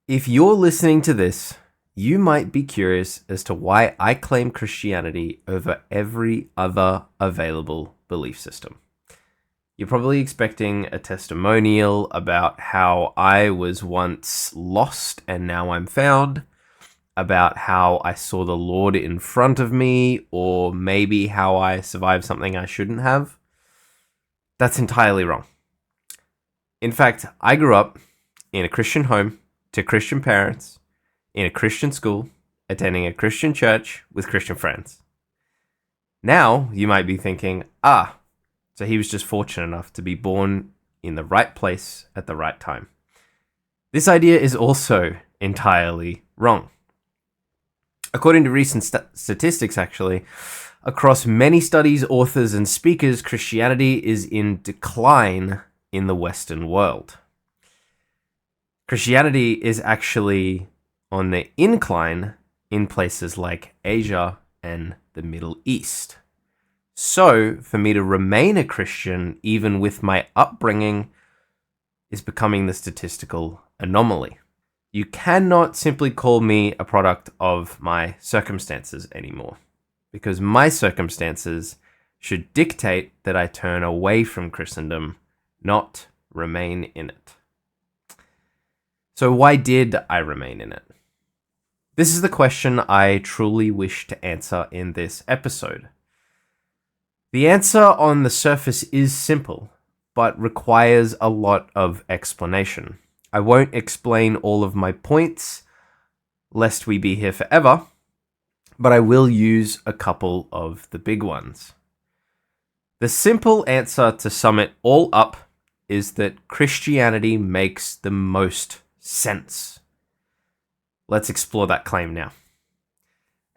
If you're listening to this, you might be curious as to why I claim Christianity over every other available belief system. You're probably expecting a testimonial about how I was once lost and now I'm found, about how I saw the Lord in front of me, or maybe how I survived something I shouldn't have. That's entirely wrong. In fact, I grew up in a Christian home to Christian parents, in a Christian school, attending a Christian church with Christian friends. Now, you might be thinking, so he was just fortunate enough to be born in the right place at the right time. This idea is also entirely wrong. According to recent statistics, actually, across many studies, authors, and speakers, Christianity is in decline in the Western world. Christianity is actually on the incline in places like Asia and the Middle East. So, for me to remain a Christian, even with my upbringing, is becoming the statistical anomaly. You cannot simply call me a product of my circumstances anymore, because my circumstances should dictate that I turn away from Christendom, not remain in it. So why did I remain in it? This is the question I truly wish to answer in this episode. The answer on the surface is simple, but requires a lot of explanation. I won't explain all of my points, lest we be here forever, but I will use a couple of the big ones. The simple answer to sum it all up is that Christianity makes the most sense. Let's explore that claim now.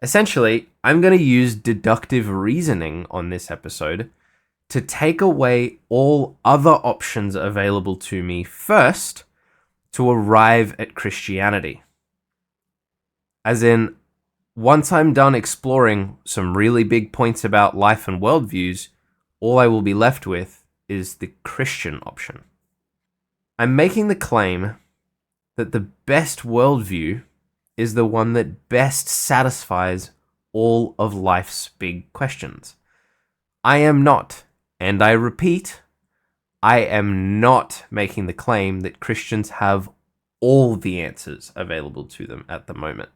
Essentially, I'm going to use deductive reasoning on this episode to take away all other options available to me first to arrive at Christianity. As in, once I'm done exploring some really big points about life and worldviews, all I will be left with is the Christian option. I'm making the claim that the best worldview is the one that best satisfies all of life's big questions. I am not, and I repeat, I am not making the claim that Christians have all the answers available to them at the moment.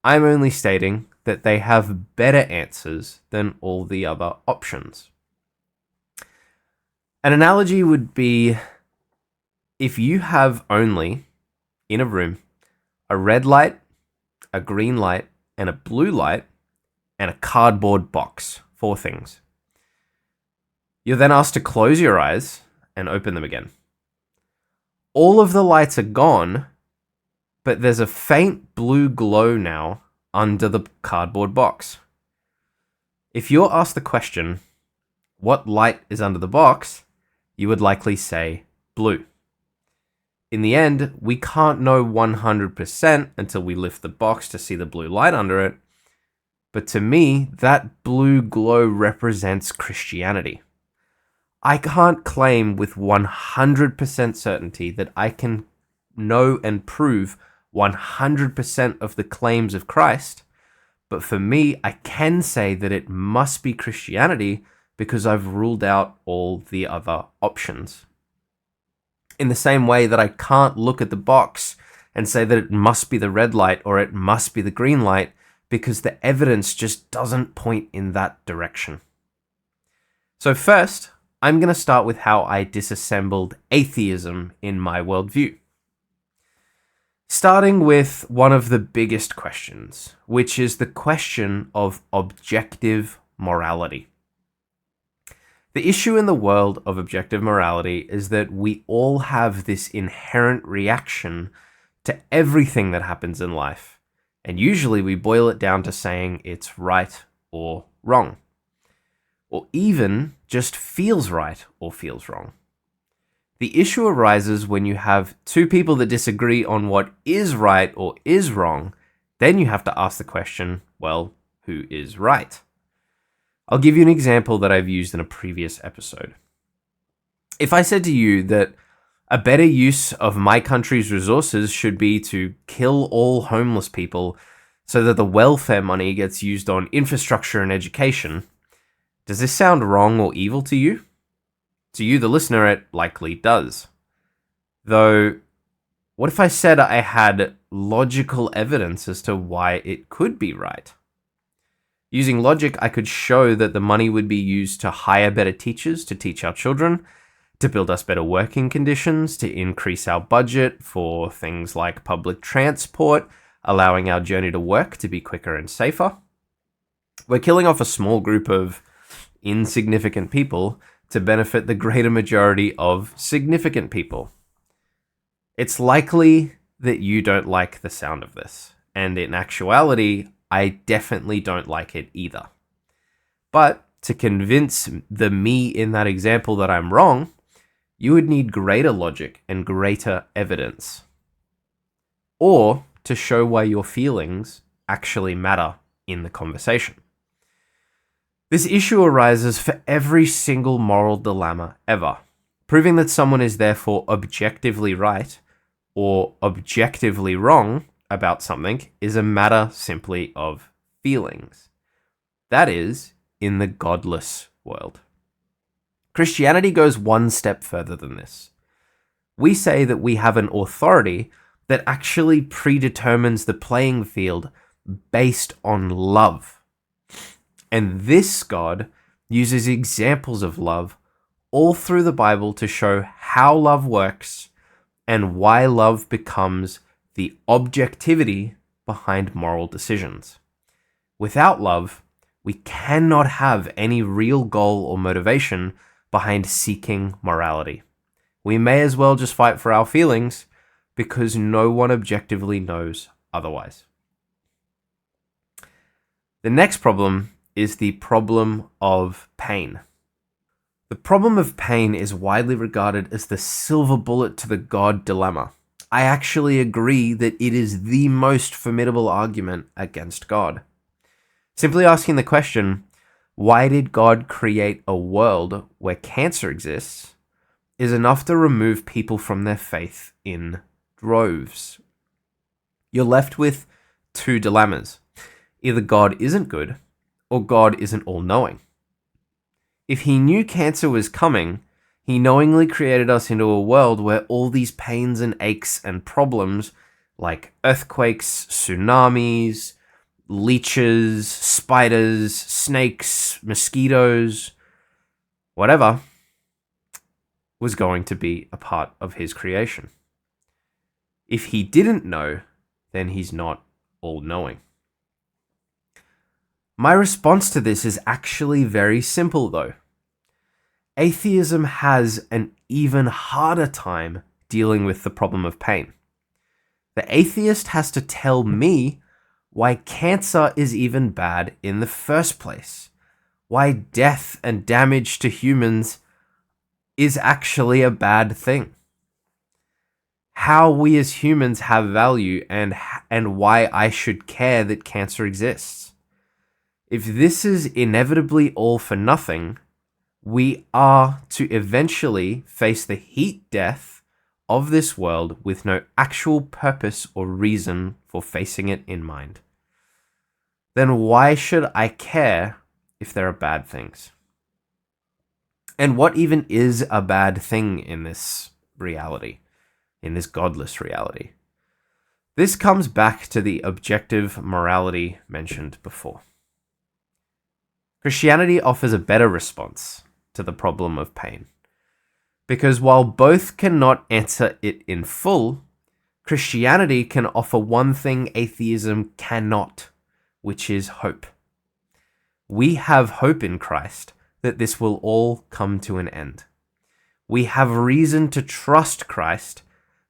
I'm only stating that they have better answers than all the other options. An analogy would be if you have only, in a room, a red light, a green light, and a blue light, and a cardboard box. 4 things. You're then asked to close your eyes and open them again. All of the lights are gone, but there's a faint blue glow now under the cardboard box. If you're asked the question, what light is under the box, you would likely say blue. In the end, we can't know 100% until we lift the box to see the blue light under it, but to me, that blue glow represents Christianity. I can't claim with 100% certainty that I can know and prove 100% of the claims of Christ, but for me, I can say that it must be Christianity because I've ruled out all the other options. In the same way that I can't look at the box and say that it must be the red light or it must be the green light because the evidence just doesn't point in that direction. So first, I'm going to start with how I disassembled atheism in my worldview. Starting with one of the biggest questions, which is the question of objective morality. The issue in the world of objective morality is that we all have this inherent reaction to everything that happens in life, and usually we boil it down to saying it's right or wrong, or even just feels right or feels wrong. The issue arises when you have 2 people that disagree on what is right or is wrong. Then you have to ask the question, well, who is right? I'll give you an example that I've used in a previous episode. If I said to you that A better use of my country's resources should be to kill all homeless people so that the welfare money gets used on infrastructure and education. Does this sound wrong or evil to you? To you, the listener, it likely does. Though, what if I said I had logical evidence as to why it could be right? Using logic, I could show that the money would be used to hire better teachers to teach our children, to build us better working conditions, to increase our budget for things like public transport, allowing our journey to work to be quicker and safer. We're killing off a small group of insignificant people to benefit the greater majority of significant people. It's likely that you don't like the sound of this, and in actuality, I definitely don't like it either. But to convince the me in that example that I'm wrong, you would need greater logic and greater evidence. Or to show why your feelings actually matter in the conversation. This issue arises for every single moral dilemma ever. Proving that someone is therefore objectively right or objectively wrong about something is a matter simply of feelings. That is, in the godless world. Christianity goes one step further than this. We say that we have an authority that actually predetermines the playing field based on love. And this God uses examples of love all through the Bible to show how love works and why love becomes the objectivity behind moral decisions. Without love, we cannot have any real goal or motivation behind seeking morality. We may as well just fight for our feelings because no one objectively knows otherwise. The next problem is the problem of pain. The problem of pain is widely regarded as the silver bullet to the God dilemma. I actually agree that it is the most formidable argument against God. Simply asking the question, why did God create a world where cancer exists, is enough to remove people from their faith in droves. You're left with two dilemmas. Either God isn't good, or God isn't all-knowing. If he knew cancer was coming, he knowingly created us into a world where all these pains and aches and problems, like earthquakes, tsunamis, leeches, spiders, snakes, mosquitoes, whatever, was going to be a part of his creation. If he didn't know, then he's not all-knowing. My response to this is actually very simple, though. Atheism has an even harder time dealing with the problem of pain. The atheist has to tell me why cancer is even bad in the first place, why death and damage to humans is actually a bad thing, how we as humans have value, and why I should care that cancer exists. If this is inevitably all for nothing, we are to eventually face the heat death of this world with no actual purpose or reason for facing it in mind. Then why should I care if there are bad things? And what even is a bad thing in this reality, in this godless reality? This comes back to the objective morality mentioned before. Christianity offers a better response to the problem of pain, because while both cannot answer it in full, Christianity can offer one thing atheism cannot, which is hope. We have hope in Christ that this will all come to an end. We have reason to trust Christ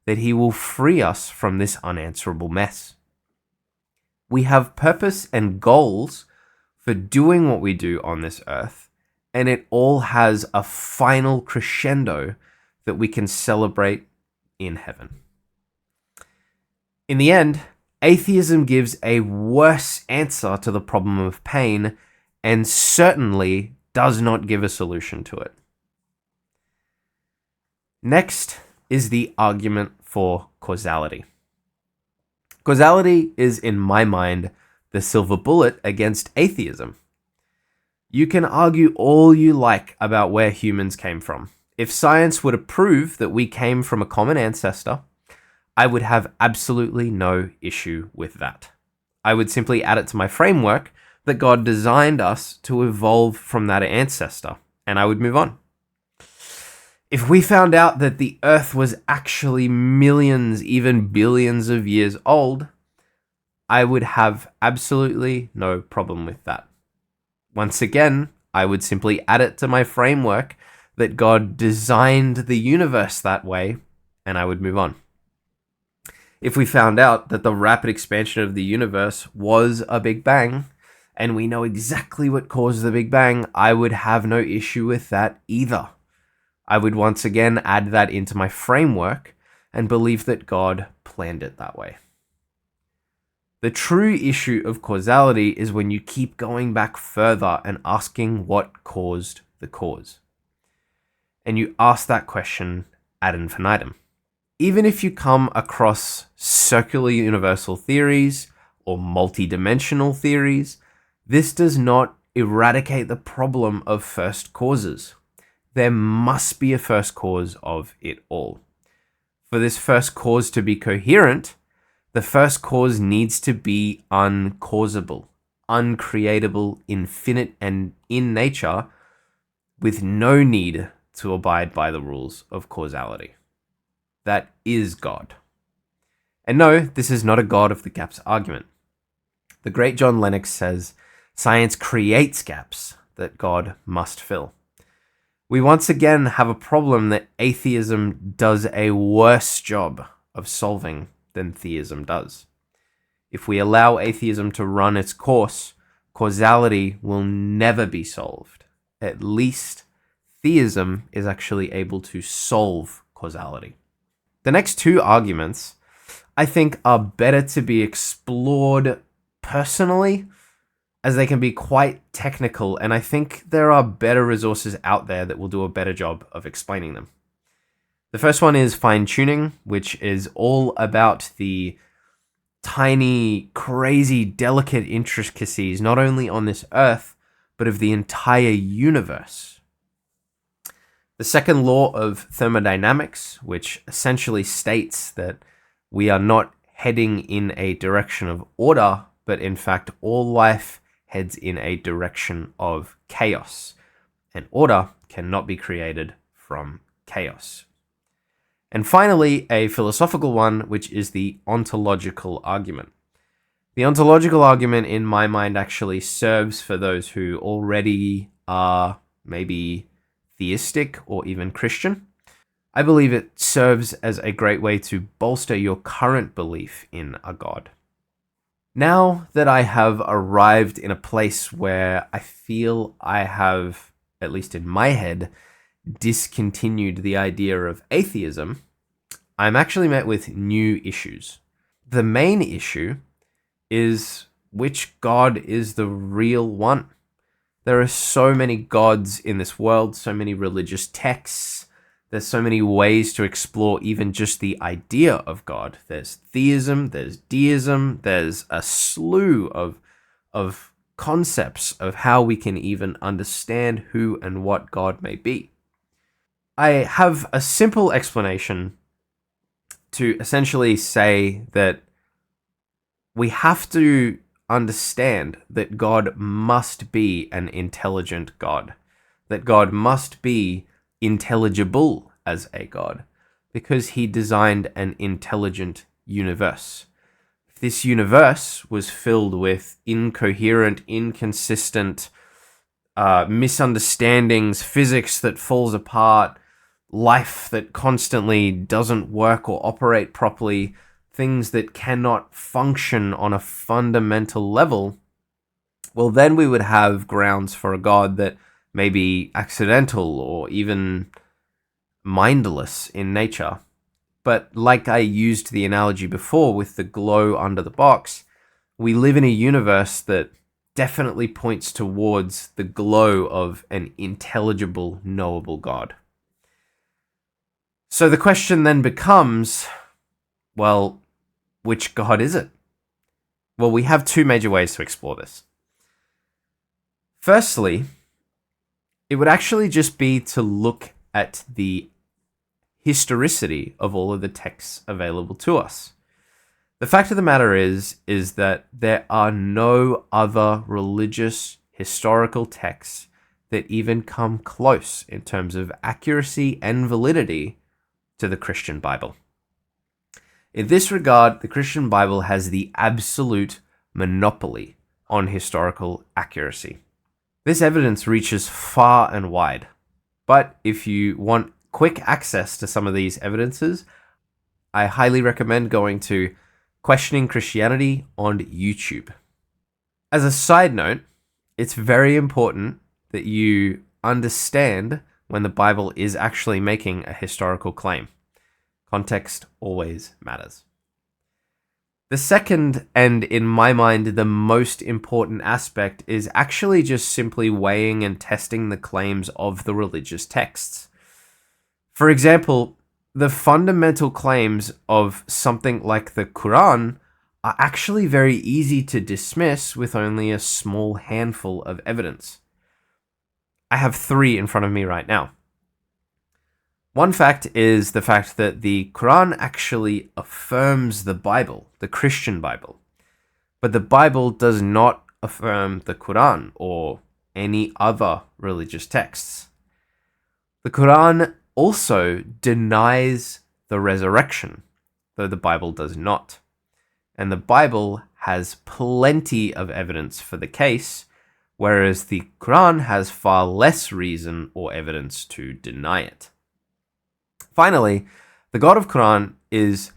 that he will free us from this unanswerable mess. We have purpose and goals for doing what we do on this earth, and it all has a final crescendo that we can celebrate in heaven. In the end, atheism gives a worse answer to the problem of pain and certainly does not give a solution to it. Next, is the argument for causality. Causality is, in my mind, the silver bullet against atheism. You can argue all you like about where humans came from. If science were to prove that we came from a common ancestor, I would have absolutely no issue with that. I would simply add it to my framework that God designed us to evolve from that ancestor, and I would move on. If we found out that the Earth was actually millions, even billions of years old, I would have absolutely no problem with that. Once again, I would simply add it to my framework that God designed the universe that way, and I would move on. If we found out that the rapid expansion of the universe was a Big Bang, and we know exactly what caused the Big Bang, I would have no issue with that either. I would once again add that into my framework and believe that God planned it that way. The true issue of causality is when you keep going back further and asking what caused the cause. And you ask that question ad infinitum. Even if you come across circular universal theories or multidimensional theories, this does not eradicate the problem of first causes. There must be a first cause of it all. For this first cause to be coherent, the first cause needs to be uncausable, uncreatable, infinite, and in nature, with no need to abide by the rules of causality. That is God. And no, this is not a God of the gaps argument. The great John Lennox says, science creates gaps that God must fill. We once again have a problem that atheism does a worse job of solving than theism does. If we allow atheism to run its course, causality will never be solved. At least theism is actually able to solve causality. The next two arguments, I think, are better to be explored personally, as they can be quite technical, and I think there are better resources out there that will do a better job of explaining them. The first one is fine-tuning, which is all about the tiny, crazy, delicate intricacies, not only on this Earth, but of the entire universe. The second law of thermodynamics, which essentially states that we are not heading in a direction of order, but in fact all life heads in a direction of chaos, and order cannot be created from chaos. And finally, a philosophical one, which is the ontological argument. The ontological argument, in my mind, actually serves for those who already are maybe theistic or even Christian. I believe it serves as a great way to bolster your current belief in a God. Now that I have arrived in a place where I feel I have, at least in my head, discontinued the idea of atheism, I'm actually met with new issues. The main issue is which God is the real one. There are so many gods in this world, so many religious texts. There's so many ways to explore even just the idea of God. There's theism, there's deism, there's a slew of concepts of how we can even understand who and what God may be. I have a simple explanation to essentially say that we have to understand that God must be an intelligent God, that God must be intelligible as a God, because he designed an intelligent universe. If this universe was filled with incoherent, inconsistent misunderstandings, physics that falls apart, life that constantly doesn't work or operate properly, things that cannot function on a fundamental level, well, then we would have grounds for a God that may be accidental or even mindless in nature. But like I used the analogy before with the glow under the box, we live in a universe that definitely points towards the glow of an intelligible, knowable God. So the question then becomes, well, which God is it? Well, we have two major ways to explore this. Firstly, it would actually just be to look at the historicity of all of the texts available to us. The fact of the matter is that there are no other religious historical texts that even come close in terms of accuracy and validity to the Christian Bible. In this regard, the Christian Bible has the absolute monopoly on historical accuracy. This evidence reaches far and wide, but if you want quick access to some of these evidences, I highly recommend going to Questioning Christianity on YouTube. As a side note, it's very important that you understand when the Bible is actually making a historical claim. Context always matters. The second, and in my mind, the most important aspect is actually just simply weighing and testing the claims of the religious texts. For example, the fundamental claims of something like the Quran are actually very easy to dismiss with only a small handful of evidence. I have 3 in front of me right now. One fact is the fact that the Quran actually affirms the Bible, the Christian Bible, but the Bible does not affirm the Quran or any other religious texts. The Quran also denies the resurrection, though the Bible does not. And the Bible has plenty of evidence for the case, whereas the Quran has far less reason or evidence to deny it. Finally, the God of Quran is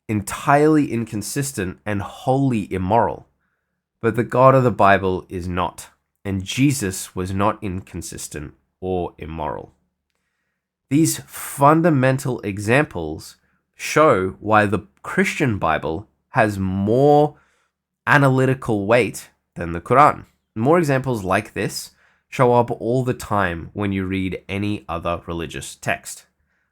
entirely inconsistent and wholly immoral, but the God of the Bible is not, and Jesus was not inconsistent or immoral. These fundamental examples show why the Christian Bible has more analytical weight than the Quran. More examples like this show up all the time when you read any other religious text.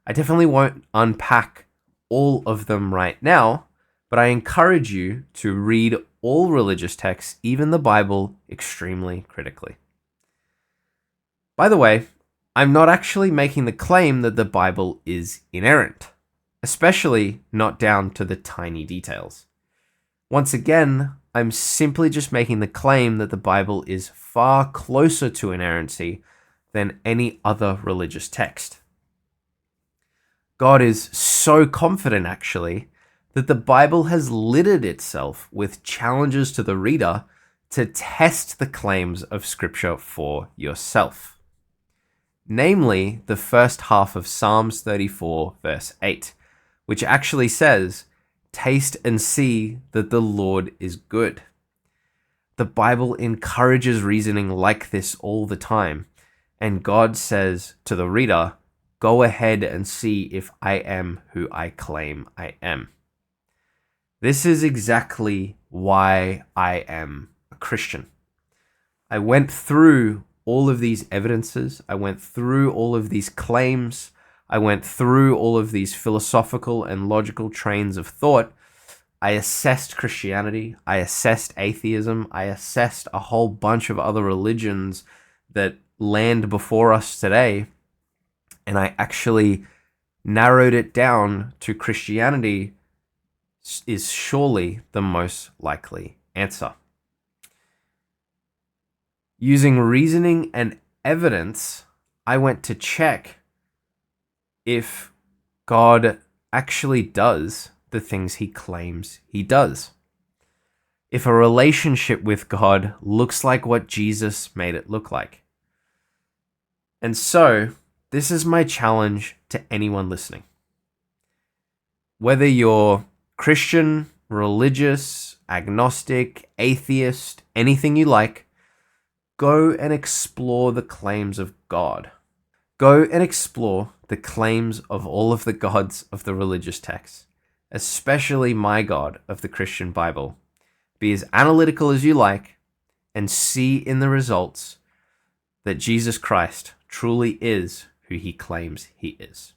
I definitely won't unpack all of them right now, but I encourage you to read all religious texts, even the Bible, extremely critically. By the way, I'm not actually making the claim that the Bible is inerrant, especially not down to the tiny details. Once again, I'm simply just making the claim that the Bible is far closer to inerrancy than any other religious text. God is so confident, actually, that the Bible has littered itself with challenges to the reader to test the claims of Scripture for yourself. Namely, the first half of Psalms 34, verse 8, which actually says, "Taste and see that the Lord is good." The Bible encourages reasoning like this all the time, and God says to the reader, "Go ahead and see if I am who I claim I am." This is exactly why I am a Christian. I went through all of these evidences. I went through all of these claims. I went through all of these philosophical and logical trains of thought. I assessed Christianity. I assessed atheism. I assessed a whole bunch of other religions that land before us today. And I actually narrowed it down to Christianity is surely the most likely answer. Using reasoning and evidence, I went to check if God actually does the things he claims he does. If a relationship with God looks like what Jesus made it look like. And so, this is my challenge to anyone listening. Whether you're Christian, religious, agnostic, atheist, anything you like, go and explore the claims of God. Go and explore the claims of all of the gods of the religious texts, especially my God of the Christian Bible. Be as analytical as you like and see in the results that Jesus Christ truly is who he claims he is.